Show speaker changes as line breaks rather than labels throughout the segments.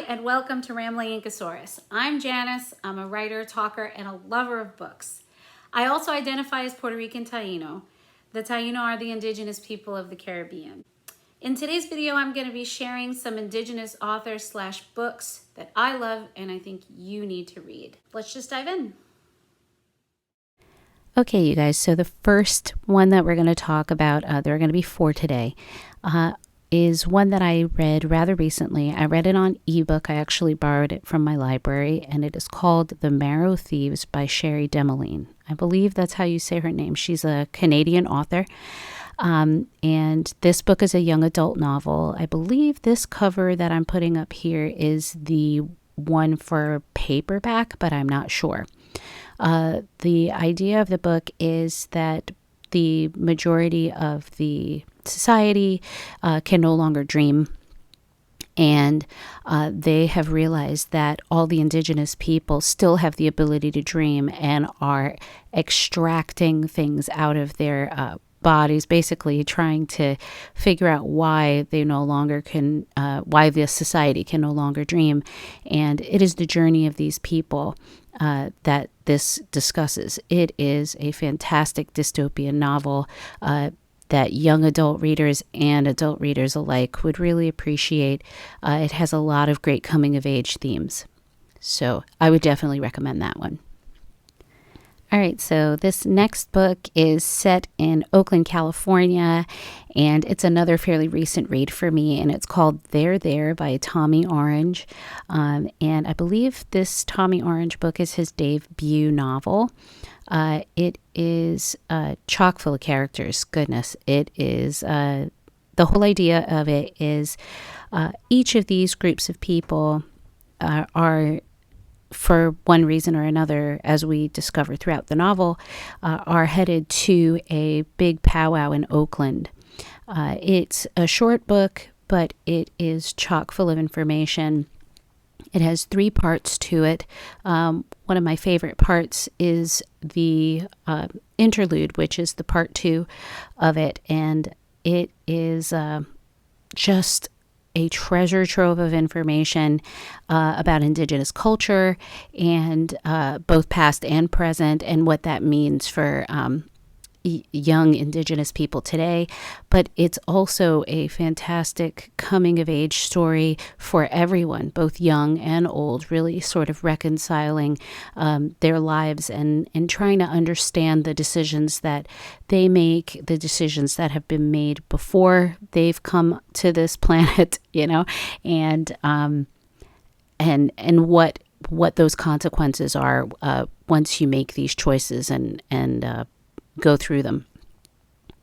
and welcome to Rambling Inkosaurus. I'm Janice. I'm a writer, talker, and a lover of books. I also identify as Puerto Rican Taino. The Taino are the indigenous people of the Caribbean. In today's video, I'm going to be sharing some indigenous authors / books that I love and I think you need to read. Let's just dive in.
Okay, you guys, so the first one that we're going to talk about, there are going to be 4 today, is one that I read rather recently. I read it on ebook. I actually borrowed it from my library, and it is called The Marrow Thieves by Sherry Demeline. I believe that's how you say her name. She's a Canadian author, and this book is a young adult novel. I believe this cover that I'm putting up here is the one for paperback, but I'm not sure. The idea of the book is that the majority of the society can no longer dream, and they have realized that all the indigenous people still have the ability to dream and are extracting things out of their bodies, basically trying to figure out why they no longer can, why this society can no longer dream. And it is the journey of these people that this discusses. It is a fantastic dystopian novel that young adult readers and adult readers alike would really appreciate. It has a lot of great coming of age themes. So I would definitely recommend that one. All right, so this next book is set in Oakland, California, and it's another fairly recent read for me, and it's called There There by Tommy Orange. And I believe this Tommy Orange book is his debut novel. It is chock full of characters. Goodness, it is. The whole idea of it is each of these groups of people are, for one reason or another, as we discover throughout the novel, are headed to a big powwow in Oakland. It's a short book, but it is chock full of information. It has 3 parts to it. One of my favorite parts is the interlude, which is the part 2 of it, and it is just a treasure trove of information about indigenous culture and both past and present, and what that means for young indigenous people today. But it's also a fantastic coming of age story for everyone, both young and old, really sort of reconciling their lives and trying to understand the decisions that they make, the decisions that have been made before they've come to this planet, you know, and what those consequences are once you make these choices and go through them.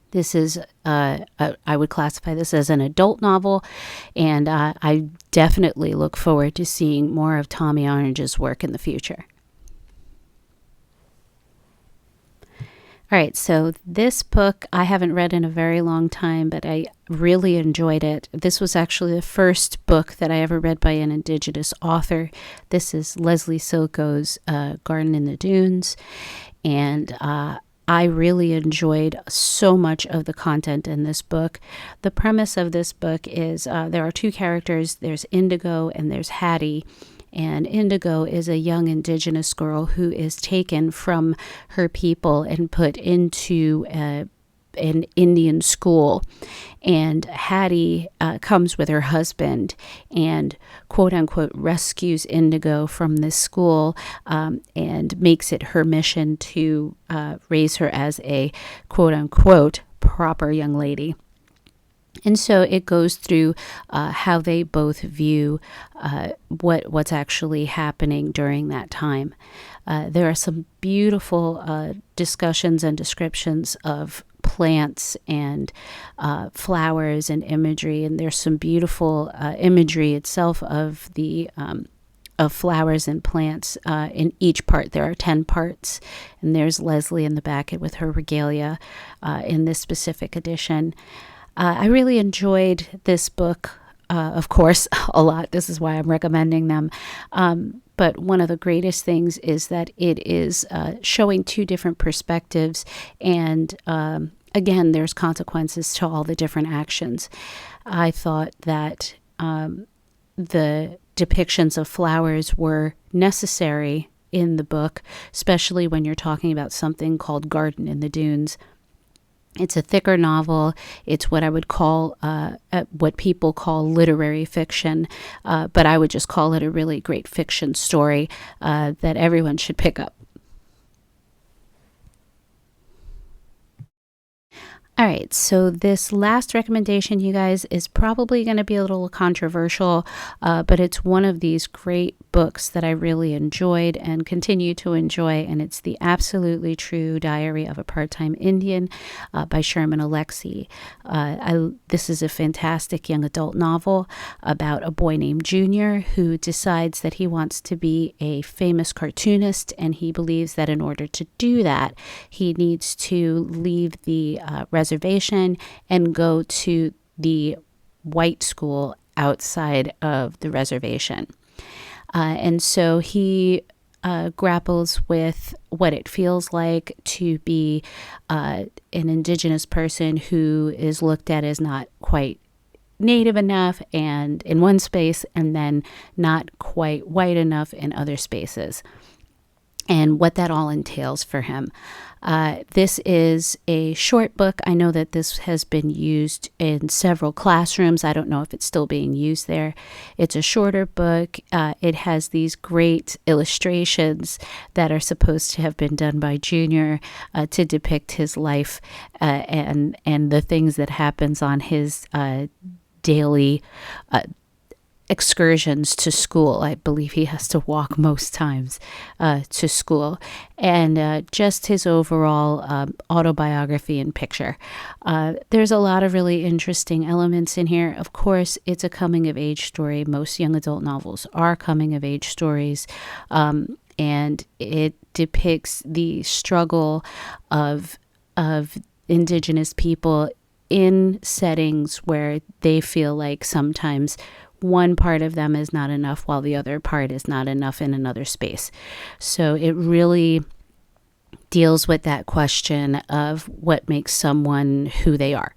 This is, I would classify this as an adult novel, and I definitely look forward to seeing more of Tommy Orange's work in the future. All right, so this book I haven't read in a very long time, but I really enjoyed it. This was actually the first book that I ever read by an indigenous author. This is Leslie Silko's Garden in the Dunes, and I really enjoyed so much of the content in this book. The premise of this book is there are 2 characters. There's Indigo and there's Hattie. And Indigo is a young indigenous girl who is taken from her people and put into an Indian school. And Hattie comes with her husband and quote unquote rescues Indigo from this school and makes it her mission to raise her as a quote unquote proper young lady. And so it goes through how they both view what's actually happening during that time. There are some beautiful discussions and descriptions of plants and flowers and imagery, and there's some beautiful imagery itself of the of flowers and plants in each part. There are 10 parts, and there's Leslie in the back with her regalia in this specific edition. I really enjoyed this book, of course, a lot. This is why I'm recommending them. But one of the greatest things is that it is showing 2 different perspectives, and again, there's consequences to all the different actions. I thought that the depictions of flowers were necessary in the book, especially when you're talking about something called Garden in the Dunes. It's a thicker novel. It's what I would call, what people call literary fiction, but I would just call it a really great fiction story that everyone should pick up. All right, so this last recommendation, you guys, is probably going to be a little controversial, but it's one of these great books that I really enjoyed and continue to enjoy, and it's The Absolutely True Diary of a Part-Time Indian by Sherman Alexie. This is a fantastic young adult novel about a boy named Junior who decides that he wants to be a famous cartoonist, and he believes that in order to do that, he needs to leave the reservation and go to the white school outside of the reservation. And so he grapples with what it feels like to be an Indigenous person who is looked at as not quite Native enough and in one space, and then not quite white enough in other spaces, and what that all entails for him. This is a short book. I know that this has been used in several classrooms. I don't know if it's still being used there. It's a shorter book. It has these great illustrations that are supposed to have been done by Junior to depict his life and the things that happens on his daily excursions to school. I believe he has to walk most times to school, and just his overall autobiography and picture. There's a lot of really interesting elements in here. Of course, it's a coming of age story. Most young adult novels are coming of age stories, and it depicts the struggle of Indigenous people in settings where they feel like sometimes one part of them is not enough while the other part is not enough in another space. So it really deals with that question of what makes someone who they are.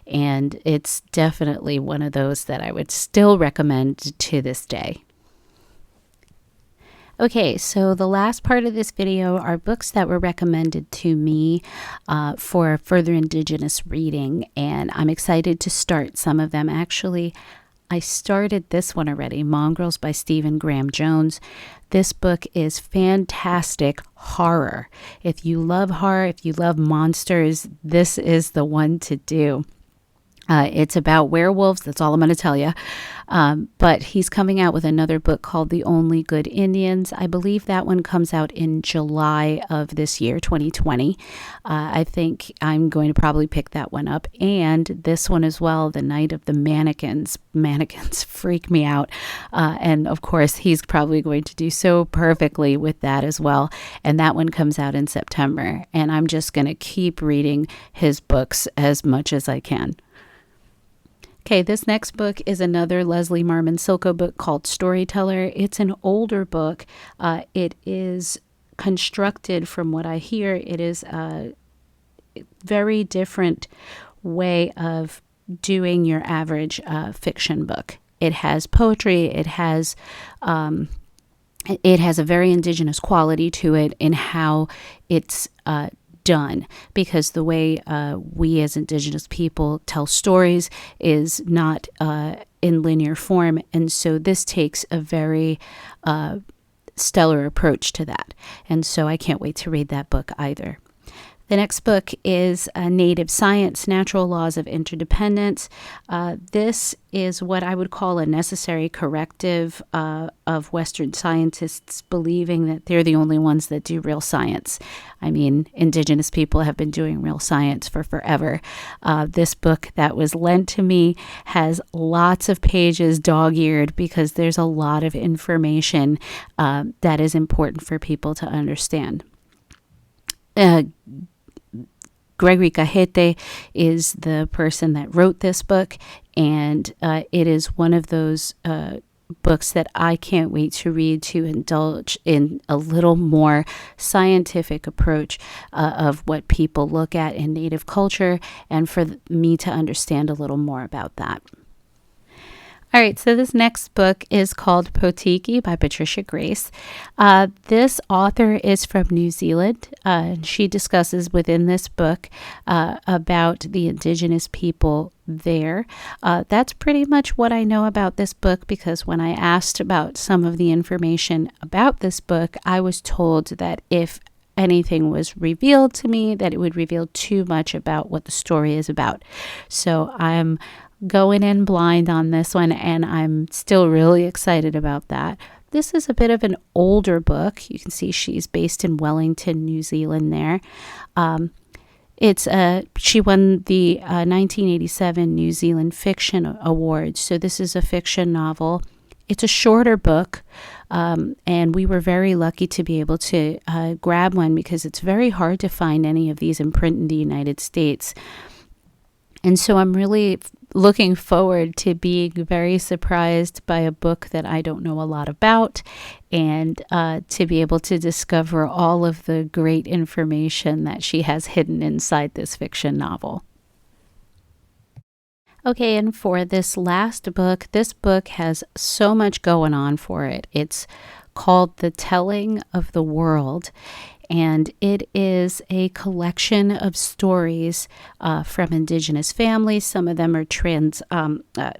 And it's definitely one of those that I would still recommend to this day. Okay, so the last part of this video are books that were recommended to me for further Indigenous reading, and I'm excited to start some of them. Actually, I started this one already, Mongrels by Stephen Graham Jones. This book is fantastic horror. If you love horror, if you love monsters, this is the one to do. It's about werewolves. That's all I'm going to tell you. But he's coming out with another book called The Only Good Indians. I believe that one comes out in July of this year, 2020. I think I'm going to probably pick that one up. And this one as well, The Night of the Mannequins. Mannequins freak me out. And of course, he's probably going to do so perfectly with that as well. And that one comes out in September. And I'm just going to keep reading his books as much as I can. Okay, this next book is another Leslie Marmon Silko book called Storyteller. It's an older book. It is constructed, from what I hear, it is a very different way of doing your average fiction book. It has poetry. It has a very Indigenous quality to it in how it's done, because the way we as Indigenous people tell stories is not in linear form, and so this takes a very stellar approach to that, and so I can't wait to read that book either. The next book is Native Science, Natural Laws of Interdependence. This is what I would call a necessary corrective of Western scientists believing that they're the only ones that do real science. I mean, Indigenous people have been doing real science for forever. This book that was lent to me has lots of pages dog-eared because there's a lot of information that is important for people to understand. Gregory Cajete is the person that wrote this book, and it is one of those books that I can't wait to read, to indulge in a little more scientific approach of what people look at in Native culture, and for me to understand a little more about that. All right, so this next book is called Potiki by Patricia Grace. This author is from New Zealand. She discusses within this book about the Indigenous people there. That's pretty much what I know about this book, because when I asked about some of the information about this book, I was told that if anything was revealed to me, that it would reveal too much about what the story is about. So I'm going in blind on this one, and I'm still really excited about that. This is a bit of an older book. You can see she's based in Wellington, New Zealand there. She won the 1987 New Zealand Fiction Award. So this is a fiction novel. It's a shorter book, and we were very lucky to be able to grab one, because it's very hard to find any of these in print in the United States. And so I'm really looking forward to being very surprised by a book that I don't know a lot about, and to be able to discover all of the great information that she has hidden inside this fiction novel. Okay, and for this last book, this book has so much going on for it. It's called The Telling of the World, and it is a collection of stories from Indigenous families. Some of them are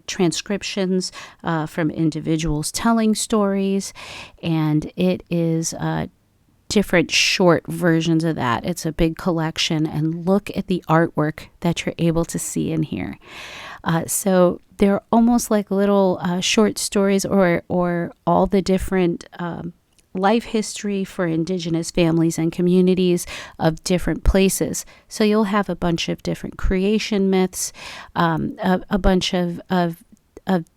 transcriptions from individuals telling stories, and it is different short versions of that. It's a big collection, and look at the artwork that you're able to see in here. So they're almost like little short stories, or all the different life history for Indigenous families and communities of different places. So you'll have a bunch of different creation myths, a bunch of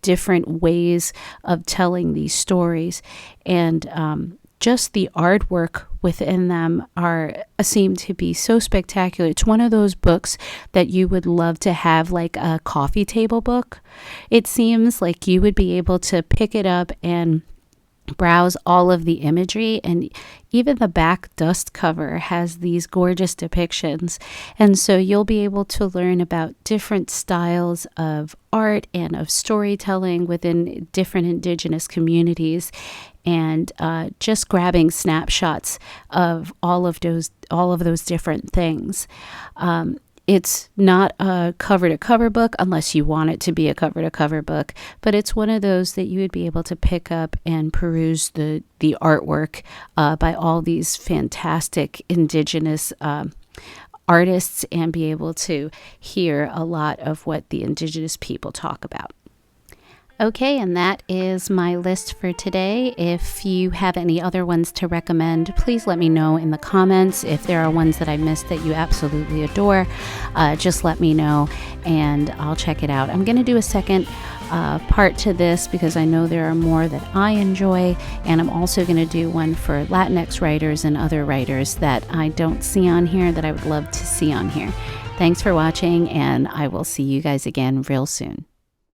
different ways of telling these stories, and just the artwork within them seem to be so spectacular. It's one of those books that you would love to have like a coffee table book. It seems like you would be able to pick it up and browse all of the imagery, and even the back dust cover has these gorgeous depictions. And so you'll be able to learn about different styles of art and of storytelling within different Indigenous communities, and just grabbing snapshots of all of those different things. It's not a cover-to-cover book unless you want it to be a cover-to-cover book, but it's one of those that you would be able to pick up and peruse the artwork by all these fantastic Indigenous artists, and be able to hear a lot of what the Indigenous people talk about. Okay, and that is my list for today. If you have any other ones to recommend, please let me know in the comments. If there are ones that I missed that you absolutely adore, just let me know and I'll check it out. I'm going to do a second part to this because I know there are more that I enjoy, and I'm also going to do one for Latinx writers and other writers that I don't see on here that I would love to see on here. Thanks for watching, and I will see you guys again real soon.